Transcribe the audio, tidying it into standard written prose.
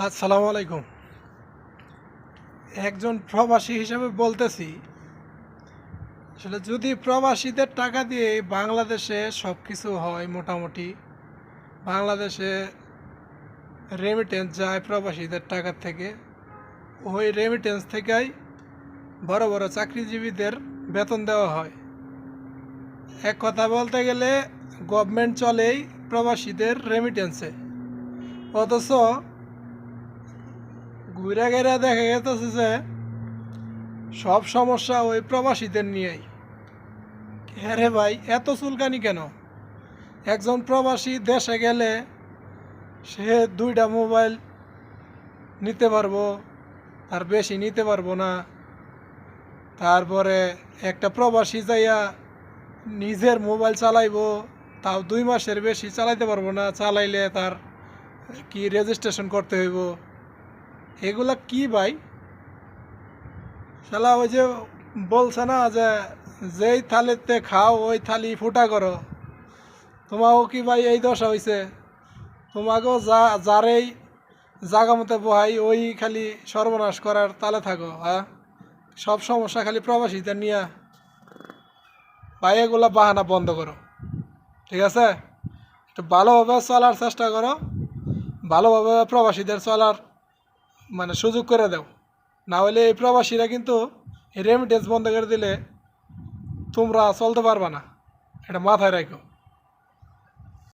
আসসালামু আলাইকুম। একজন প্রবাসী হিসেবে বলতেছি, আসলে যদি প্রবাসীদের টাকা দিয়ে বাংলাদেশে সব কিছু হয় মোটামুটি, বাংলাদেশে রেমিটেন্স যায় প্রবাসীদের টাকার থেকে, ওই রেমিটেন্স থেকেই বড় বড় চাকরিজীবীদের বেতন দেওয়া হয়। এক কথা বলতে গেলে গভর্নমেন্ট চলেই প্রবাসীদের রেমিটেন্সে, অথচ ঘুরে গেলে দেখা গেছে যে সব সমস্যা ওই প্রবাসীদের নিয়েই। হ্যাঁ রে ভাই, এত চুলকানি কেন? একজন প্রবাসী দেশে গেলে সে 2টা মোবাইল নিতে পারবো, তার বেশি নিতে পারবো না। তারপরে একটা প্রবাসী যাইয়া নিজের মোবাইল চালাইবো, তাও 2 মাসের বেশি চালাইতে পারবো না, চালাইলে তার কি রেজিস্ট্রেশন করতে হইব। এগুলা কি ভাই? শালা ওই যে বলছে না যে যেই থালিতে খাও ওই থালি ফুটা করো, তোমাকেও কি ভাই এই দশা হইছে? তোমাকেও যারেই জাগা মতো বহাই ওই খালি সর্বনাশ করার তালে থাকো, হ্যাঁ? সব সমস্যা খালি প্রবাসীদের নিয়ে। ভাই এগুলা বাহানা বন্ধ করো, ঠিক আছে? একটু ভালোভাবে চলার চেষ্টা করো, ভালোভাবে প্রবাসীদের চলার মানে সুযোগ করে দাও। না হলে এই প্রবাসীরা কিন্তু রেমিটেন্স বন্ধ করে দিলে তোমরা চলতে পারবা না, এটা মাথায় রাখো।